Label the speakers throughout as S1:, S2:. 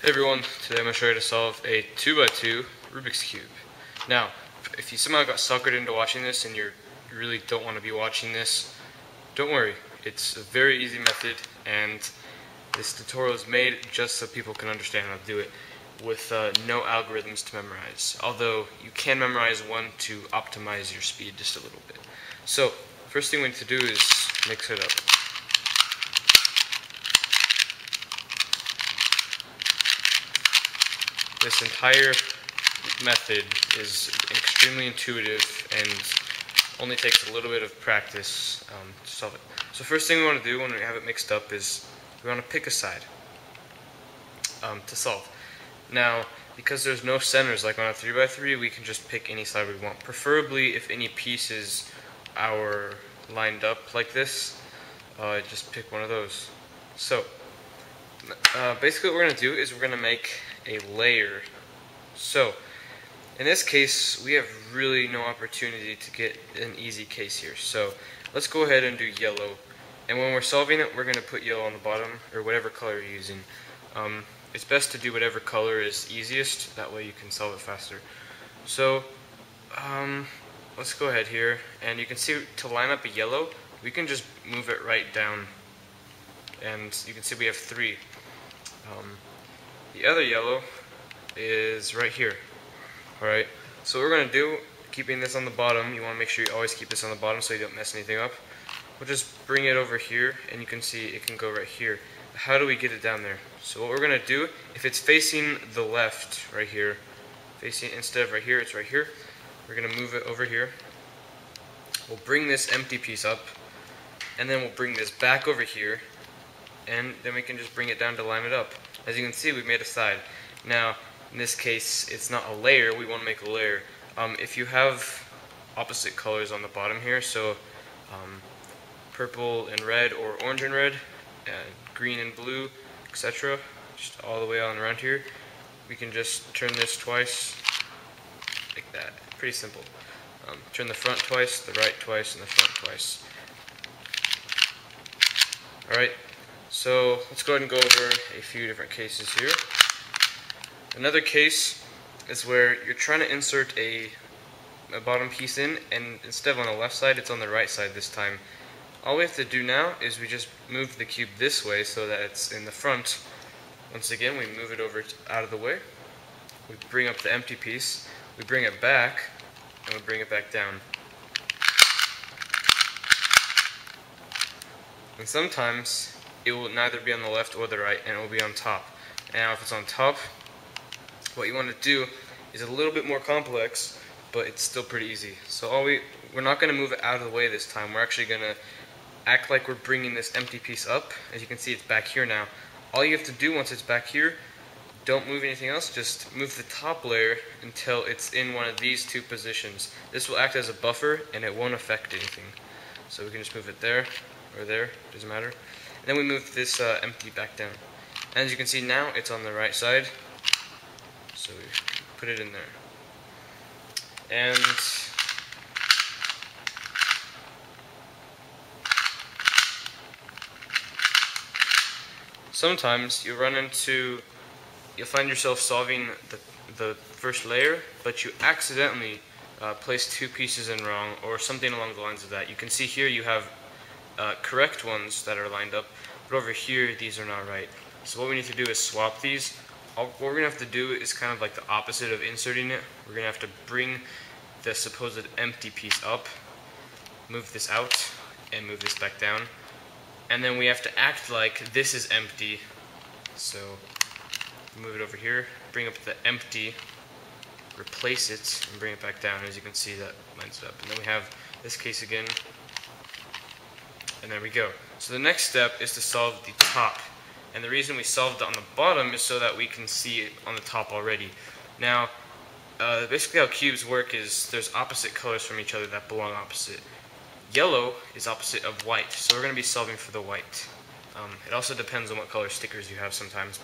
S1: Hey everyone, today I'm going to show you how to solve a 2x2 Rubik's Cube. Now, if you somehow got suckered into watching this and you really don't want to be watching this, don't worry. It's a very easy method, and this tutorial is made just so people can understand how to do it with no algorithms to memorize. Although you can memorize one to optimize your speed just a little bit. So, first thing we need to do is mix it up. This entire method is extremely intuitive and only takes a little bit of practice to solve it. So first thing we want to do when we have it mixed up is we want to pick a side to solve. Now, because there's no centers like on a 3x3, we can just pick any side we want. Preferably if any pieces are lined up like this, just pick one of those. So basically what we're going to do is we're going to make a layer. So in this case we have really no opportunity to get an easy case here, so let's go ahead and do yellow, and when we're solving it we're going to put yellow on the bottom, or whatever color you're using. It's best to do whatever color is easiest, that way you can solve it faster. So let's go ahead here, and you can see to line up a yellow we can just move it right down, and you can see we have 3. The other yellow is right here. Alright, so what we're going to do, keeping this on the bottom, you want to make sure you always keep this on the bottom so you don't mess anything up. We'll just bring it over here, and you can see it can go right here. How do we get it down there? So what we're going to do, if it's facing the left, right here, facing instead of right here, it's right here, we're going to move it over here. We'll bring this empty piece up, and then we'll bring this back over here, and then we can just bring it down to line it up. As you can see, we've made a side. Now, in this case, it's not a layer, we want to make a layer. If you have opposite colors on the bottom here, so purple and red, or orange and red, green and blue, etc., just all the way on around here, we can just turn this twice, like that. Pretty simple. Turn the front twice, the right twice, and the front twice. Alright. So let's go ahead and go over a few different cases here. Another case is where you're trying to insert a bottom piece in, and instead of on the left side, it's on the right side this time. All we have to do now is we just move the cube this way so that it's in the front. Once again, we move it over out of the way. We bring up the empty piece, we bring it back, and we bring it back down. And sometimes it will neither be on the left or the right, and it will be on top. Now if it's on top, what you want to do is a little bit more complex, but it's still pretty easy. So we're not going to move it out of the way this time. We're actually going to act like we're bringing this empty piece up. As you can see, it's back here now. All you have to do once it's back here, don't move anything else, just move the top layer until it's in one of these 2 positions. This will act as a buffer and it won't affect anything. So we can just move it there or there, doesn't matter. And then we move this empty back down. And as you can see now, it's on the right side. So we put it in there. And sometimes you'll find yourself solving the first layer, but you accidentally place 2 pieces in wrong, or something along the lines of that. You can see here you have correct ones that are lined up, but over here these are not right. So what we need to do is swap these. What we're going to have to do is kind of like the opposite of inserting it. We're going to have to bring the supposed empty piece up, move this out, and move this back down. And then we have to act like this is empty. So move it over here, bring up the empty, replace it, and bring it back down. As you can see, that lines it up. And then we have this case again. And there we go. So the next step is to solve the top. And the reason we solved it on the bottom is so that we can see it on the top already. Now, basically how cubes work is there's opposite colors from each other that belong opposite. Yellow is opposite of white, so we're going to be solving for the white. It also depends on what color stickers you have sometimes.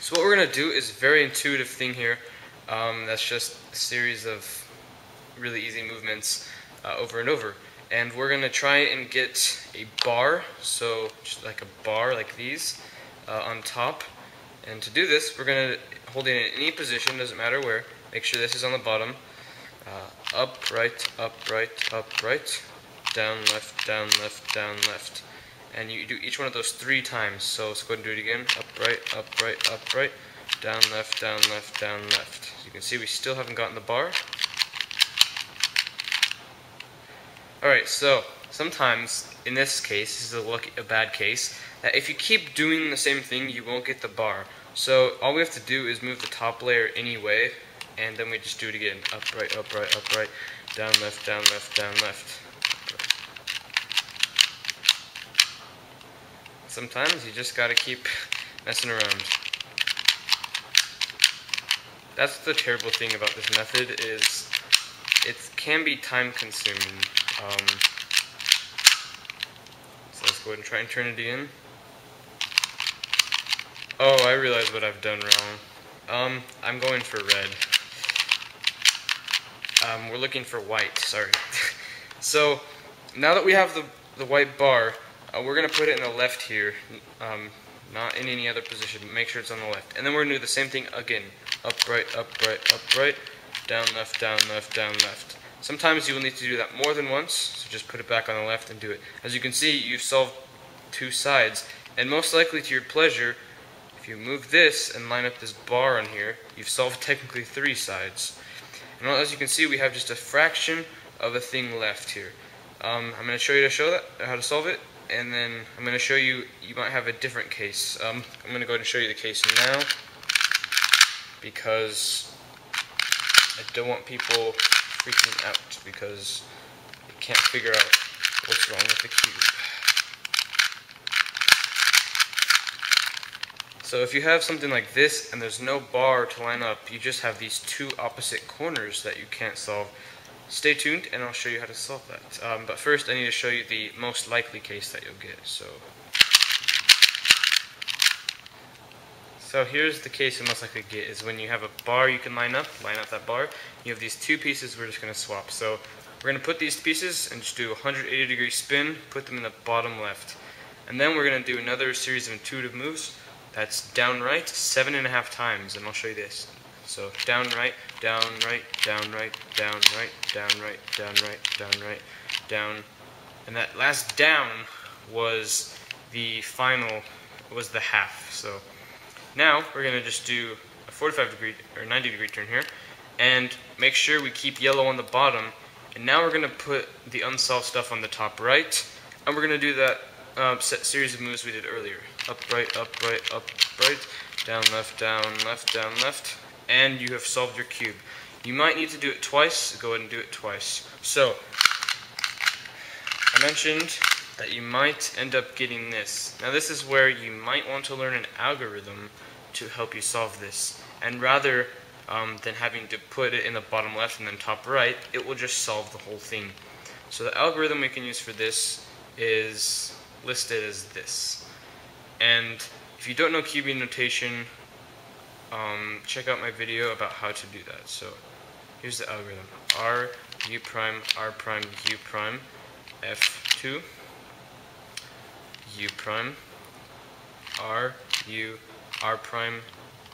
S1: So what we're going to do is a very intuitive thing here. That's just a series of really easy movements over and over. And we're going to try and get a bar, so just like a bar like these, on top. And to do this, we're going to hold it in any position, doesn't matter where. Make sure this is on the bottom. Up, right, down, left, down, left, down, left. And you do each one of those 3 times. So let's go ahead and do it again. Up, right, down, left, down, left, down, left. As you can see, we still haven't gotten the bar. Alright, so sometimes, in this case, this is a bad case, that if you keep doing the same thing, you won't get the bar. So all we have to do is move the top layer anyway, and then we just do it again. Up, right, down, left, down, left. Sometimes you just gotta keep messing around. That's the terrible thing about this method, is it can be time consuming. So let's go ahead and try and turn it again. Oh, I realize what I've done wrong. I'm going for red. We're looking for white, sorry. So, now that we have the white bar, we're going to put it in the left here, not in any other position, but make sure it's on the left. And then we're going to do the same thing again. Up, right, down, left, down, left. Sometimes you will need to do that more than once, so just put it back on the left and do it. As you can see, you've solved 2 sides, and most likely to your pleasure, if you move this and line up this bar on here, you've solved technically 3 sides. And as you can see, we have just a fraction of a thing left here. I'm going to show you how to solve it, and then I'm going to show you might have a different case. I'm going to go ahead and show you the case now, because I don't want people freaking out because they can't figure out what's wrong with the cube. So if you have something like this and there's no bar to line up, you just have these 2 opposite corners that you can't solve. Stay tuned and I'll show you how to solve that. But first I need to show you the most likely case that you'll get. So here's the case you most likely get, is when you have a bar you can line up that bar. You have these 2 pieces we're just going to swap. So we're going to put these pieces and just do a 180-degree spin, put them in the bottom left. And then we're going to do another series of intuitive moves. That's down right 7.5 times, and I'll show you this. So down right, down, and that last down was the final, was the half. So now we're going to just do a 45-degree or 90-degree turn here, and make sure we keep yellow on the bottom. And now we're going to put the unsolved stuff on the top right, and we're going to do that set series of moves we did earlier. Up, right, down, left, and you have solved your cube. You might need to do it twice, go ahead and do it twice. So, I mentioned that you might end up getting this. Now this is where you might want to learn an algorithm to help you solve this. And rather than having to put it in the bottom left and then top right, it will just solve the whole thing. So the algorithm we can use for this is listed as this. And if you don't know cubing notation, check out my video about how to do that. So here's the algorithm: R, U prime, R prime, U prime, F2, U prime, R, U, R prime,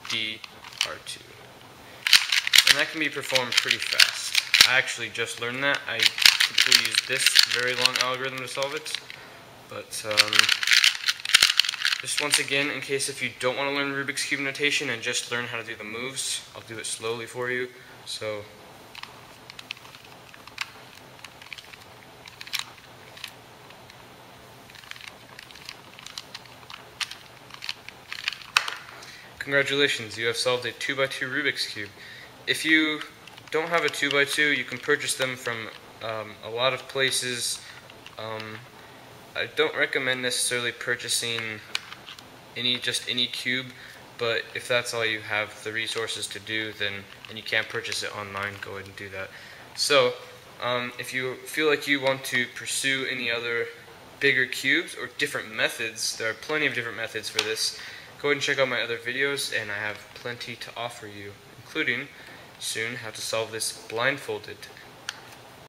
S1: D, R2. And that can be performed pretty fast. I actually just learned that. I typically use this very long algorithm to solve it. But just once again, in case if you don't want to learn Rubik's Cube notation and just learn how to do the moves, I'll do it slowly for you. So congratulations, you have solved a 2x2 Rubik's Cube. If you don't have a 2x2, you can purchase them from a lot of places. I don't recommend necessarily purchasing just any cube, but if that's all you have the resources to do, then and you can't purchase it online, go ahead and do that. So if you feel like you want to pursue any other bigger cubes or different methods, there are plenty of different methods for this. Go ahead and check out my other videos, and I have plenty to offer you, including soon how to solve this blindfolded.